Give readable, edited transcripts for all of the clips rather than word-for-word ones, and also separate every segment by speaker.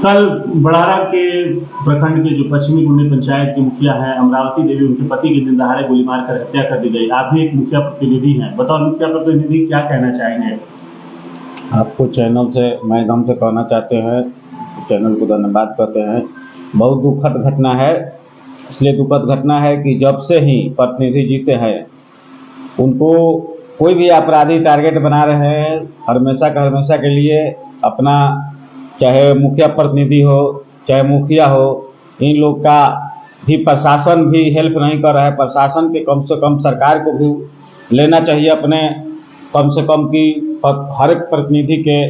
Speaker 1: कल बड़ारा के प्रखंड के जो पश्चिमी गुंडी पंचायत की मुखिया है अमरावती देवी, उनके पति की दिन दहाड़े गोली मारकर हत्या कर दी गई। आप भी एक मुखिया प्रतिनिधि हैं, बताओ मुखिया प्रतिनिधि क्या कहना चाहेंगे?
Speaker 2: आपको चैनल से माध्यम से कहना चाहते हैं, चैनल को धन्यवाद कहते हैं। बहुत दुखद घटना है। इसलिए दुखद घटना है कि जब से ही प्रतिनिधि जीते हैं उनको कोई भी अपराधी टारगेट बना रहे हैं। हमेशा का हमेशा के लिए अपना, चाहे मुखिया प्रतिनिधि हो चाहे मुखिया हो, इन लोग का भी प्रशासन भी हेल्प नहीं कर रहा है। प्रशासन के कम से कम सरकार को भी लेना चाहिए अपने, कम से कम कि हर एक प्रतिनिधि के,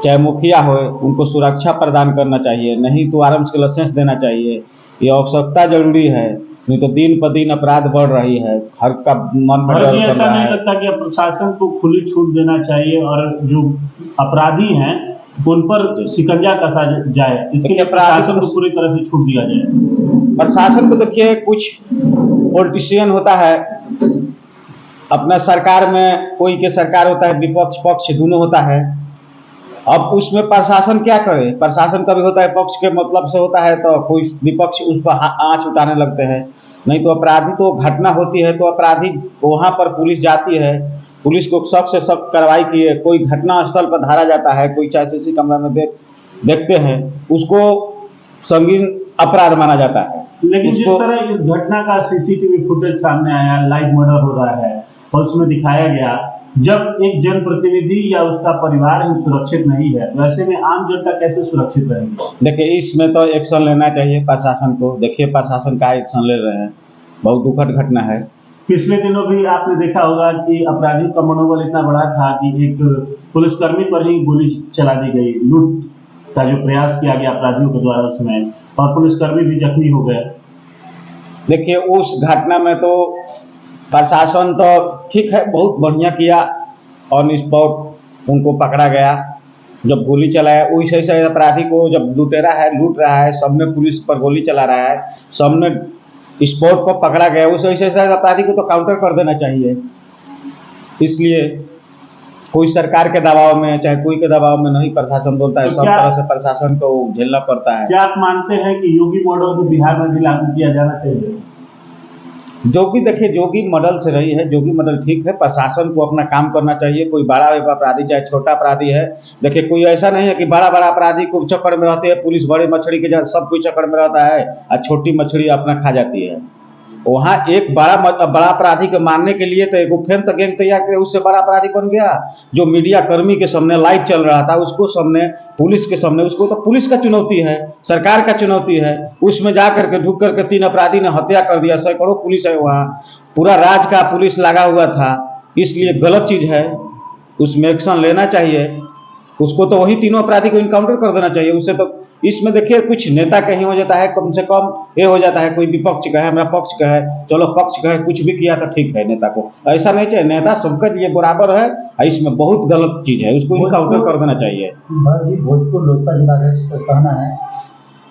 Speaker 2: चाहे मुखिया हो, उनको सुरक्षा प्रदान करना चाहिए। नहीं तो आर्म्स के लाइसेंस देना चाहिए। ये आवश्यकता जरूरी है, नहीं तो दिन पर दिन अपराध बढ़ रही है। हर का मन में डर कर
Speaker 1: ऐसा
Speaker 2: रहा
Speaker 1: नहीं
Speaker 2: है।
Speaker 1: लगता कि प्रशासन को खुली छूट देना चाहिए और जो अपराधी हैं उन पर शिकंजा कसा जाए, इसके लिए प्रशासन को पूरी तरह से छूट दिया जाए?
Speaker 2: प्रशासन को देखिए, कुछ पॉलिटिशियन होता है अपना सरकार में, कोई के सरकार होता है, विपक्ष पक्ष दोनों होता है। अब उसमें प्रशासन क्या करे? प्रशासन कभी होता है पक्ष के मतलब से होता है तो कोई विपक्ष उस पर आंच उठाने लगते हैं। नहीं तो अपराधी तो घटना होती है तो अपराधी वहाँ पर पुलिस जाती है, पुलिस को सख्त से सख्त कार्रवाई की है। कोई घटना स्थल पर धारा जाता है, कोई चाहे सीसी कैमरा में देखते हैं, उसको संगीन अपराध माना जाता है।
Speaker 1: लेकिन जिस तरह इस घटना का सीसीटीवी फुटेज सामने आया, लाइव मर्डर हो रहा है और उसमें दिखाया गया, जब एक जनप्रतिनिधि या उसका परिवार ही सुरक्षित नहीं है, वैसे में आम जनता कैसे सुरक्षित रहेगी?
Speaker 2: देखिए, इसमें तो एक्शन लेना चाहिए प्रशासन को। देखिए प्रशासन का एक्शन ले रहे हैं। बहुत दुखद घटना है।
Speaker 1: पिछले दिनों भी आपने देखा होगा कि अपराधियों का मनोबल इतना बड़ा था कि एक पुलिसकर्मी पर ही गोली चला दी गई। लूट का जो प्रयास किया गया अपराधियों के द्वारा उसमें, और पुलिसकर्मी भी जख्मी हो गए।
Speaker 2: देखिए, उस घटना में तो प्रशासन तो ठीक है, बहुत बढ़िया किया। ऑन स्पॉट उनको पकड़ा गया। जब गोली चलाया वैसे ऐसे अपराधी को, जब लुटेरा है, लूट रहा है, सबने पुलिस पर गोली चला रहा है, सबने स्पॉट पर पकड़ा गया, उस ऐसे अपराधी को तो काउंटर कर देना चाहिए। इसलिए कोई सरकार के दबाव में चाहे कोई के दबाव में नहीं प्रशासन बोलता है, सब तरह से प्रशासन को झेलना पड़ता है।
Speaker 1: क्या आप मानते हैं कि योगी मॉडल को बिहार में भी लागू किया जाना चाहिए?
Speaker 2: जोगी, देखिए जोगी मॉडल से रही है, जोगी मॉडल ठीक है। प्रशासन को अपना काम करना चाहिए। कोई बड़ा अपराधी चाहे छोटा अपराधी है, देखिए कोई ऐसा नहीं है कि बड़ा बड़ा अपराधी को चक्कर में रहते हैं पुलिस, बड़े मछली के जहाँ सब कोई चक्कर में रहता है और छोटी मछली अपना खा जाती है। वहाँ एक बड़ा अपराधी को मारने के लिए तो एक फेन तो गैंग तैयार करे, उससे बड़ा अपराधी बन गया। जो मीडिया कर्मी के सामने लाइव चल रहा था, उसको सामने पुलिस के सामने, उसको तो पुलिस का चुनौती है, सरकार का चुनौती है। उसमें जा करके ढुक करके 3 अपराधी ने हत्या कर दिया। सैकड़ों पुलिस है वहाँ, पूरा राज का पुलिस लगा हुआ था। इसलिए गलत चीज़ है, उसमें एक्शन लेना चाहिए। उसको तो वही तीनों अपराधी को इनकाउंटर कर देना चाहिए। उससे तो इसमें देखिए कुछ नेता कहीं हो जाता है, कम से कम ये हो जाता है, कोई विपक्ष का है, हमारा पक्ष का है, चलो पक्ष का है, कुछ भी किया तो ठीक है। नेता को ऐसा नहीं चाहिए, नेता सबके लिए बराबर है। इसमें बहुत गलत चीज़ है, उसको इनकाउंटर कर देना चाहिए।
Speaker 3: भोजपुर लोकसभा जिलाध्यक्ष का कहना है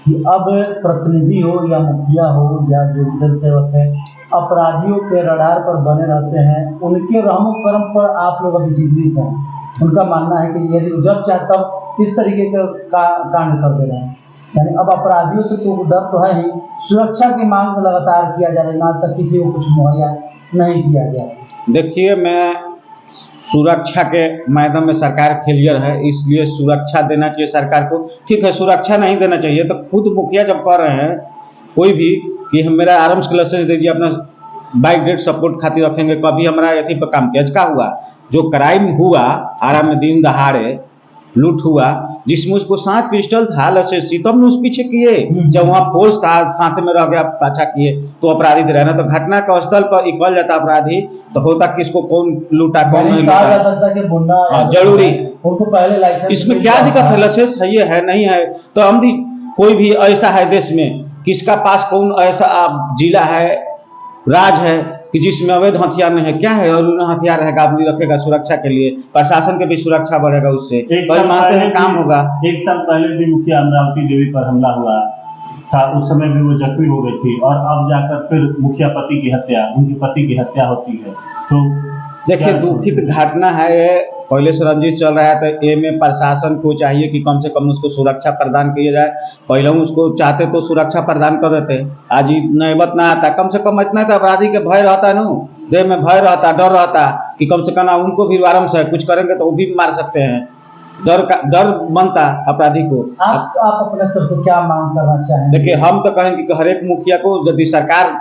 Speaker 3: कि अब प्रतिनिधि हो या मुखिया हो या जो जन सेवक है, अपराधियों के रडार पर बने रहते हैं। उनके रहमो करम पर आप लोग अभी जीवित हैं। उनका मानना है कि यदि जब चाहे तब इस तरीके का कांड कर दे रहे हैं। यानी अब अपराधियों से तो डर तो है ही, सुरक्षा की मांग लगातार किया जा रहा है, आज तक किसी को कुछ मुहैया नहीं किया गया।
Speaker 2: देखिए, मैं सुरक्षा के माध्यम में सरकार फेलियर है, इसलिए सुरक्षा देना चाहिए सरकार को। ठीक है, सुरक्षा नहीं देना चाहिए तो खुद मुखिया जब कर रहे हैं कोई भी कि हम मेरा आर्म्स के लाइसेंस दीजिए, अपना बाइक डेट सपोर्ट खातिर रखेंगे, कभी हमारा यथी पर काम किया। क्या हुआ? जो क्राइम हुआ आराम में, दिन दहाड़े लूट हुआ, जिसमें उसको 7 पिस्टल था, लाइसेंस तब ने उस पीछे किए। जब वहाँ फोर्स था, साथ में रह गया, पाछा किए तो अपराधी दे रहे ना। तो घटना का स्थल पर निकल जाता अपराधी तो होता किसको कौन लूटा कौन नहीं लूटा। हाँ, जरूरी है।
Speaker 3: उनको पहले लाइसेंस,
Speaker 2: इसमें क्या दिक्कत है? लाइसेंस है, ये है नहीं है तो हम भी, कोई भी ऐसा है देश में किसका पास कौन ऐसा जिला है, राज है कि जिसमें अवैध हथियार नहीं है? क्या है? और हथियार रहेगा, आदमी रखेगा सुरक्षा के लिए, प्रशासन के भी सुरक्षा बढ़ेगा, उससे मानते हैं काम होगा।
Speaker 1: 1 साल पहले भी मुखिया अमरावती देवी पर हमला हुआ था, उस समय भी वो जख्मी हो गई थी, और अब जाकर फिर मुखिया पति की हत्या, उनके पति की हत्या होती है। तो
Speaker 2: देखिए दुखित घटना है। पहले से रंजिश चल रहा है, तो ये में प्रशासन को चाहिए कि कम से कम उसको सुरक्षा प्रदान किया जाए। पहले हम उसको चाहते तो सुरक्षा प्रदान कर देते, आज ही नौबत ना आता। कम से कम इतना तो अपराधी के भय रहता है न, देह में भय रहता, डर रहता कि कम से कम उनको भी आराम से कुछ करेंगे तो वो भी मार सकते हैं। डर बनता अपराधी को।
Speaker 3: आप अपने स्तर से क्या मांग करना चाहेंगे?
Speaker 2: देखिए, हम तो कहेंगे कि हर एक मुखिया को, यदि सरकार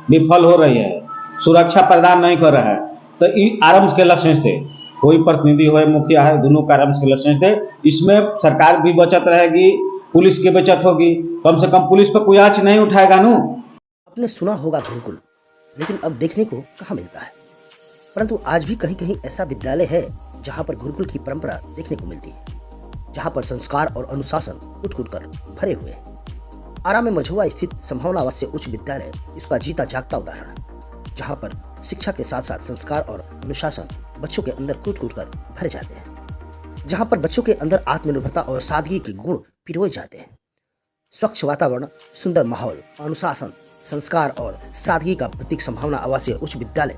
Speaker 2: विफल हो रही है, सुरक्षा प्रदान नहीं कर रहा है, तो आराम के लाइसेंस दे। कोई प्रतिनिधि हो, मुखिया है, दोनों का आराम के लाइसेंस दे। इसमें सरकार भी बचत रहेगी, पुलिस की बचत होगी। कम से कम पुलिस पर कोई आँच नहीं उठाएगा नू।
Speaker 4: आपने सुना होगा गुरुकुल, लेकिन अब देखने को कहाँ मिलता है। परंतु आज भी कहीं कहीं ऐसा विद्यालय है जहाँ पर गुरुकुल की परंपरा देखने को मिलती है, जहाँ पर संस्कार और अनुशासन कूट कूट कर भरे हुए हैं। आरा में मझुआ स्थित संभावना आवासीय उच्च विद्यालय इसका जीता जागता उदाहरण है, जहाँ पर शिक्षा के साथ साथ संस्कार और अनुशासन बच्चों के अंदर कूट कूट कर भरे जाते हैं, जहाँ पर बच्चों के अंदर आत्मनिर्भरता और सादगी के गुण पिरोए जाते हैं। स्वच्छ वातावरण, सुंदर माहौल, अनुशासन, संस्कार और सादगी का प्रतीक संभावना आवासीय उच्च विद्यालय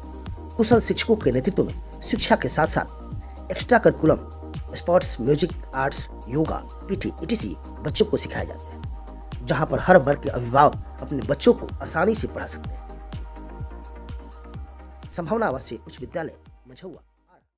Speaker 4: कुशल शिक्षकों के नेतृत्व में शिक्षा के साथ साथ extra curriculum, sports, music, arts, yoga, PT etc बच्चों को सिखाए जाते हैं, जहां पर हर वर्ग के अभिभावक अपने बच्चों को आसानी से पढ़ा सकते हैं। संभावना आवासीय उच्च विद्यालय मझौआ।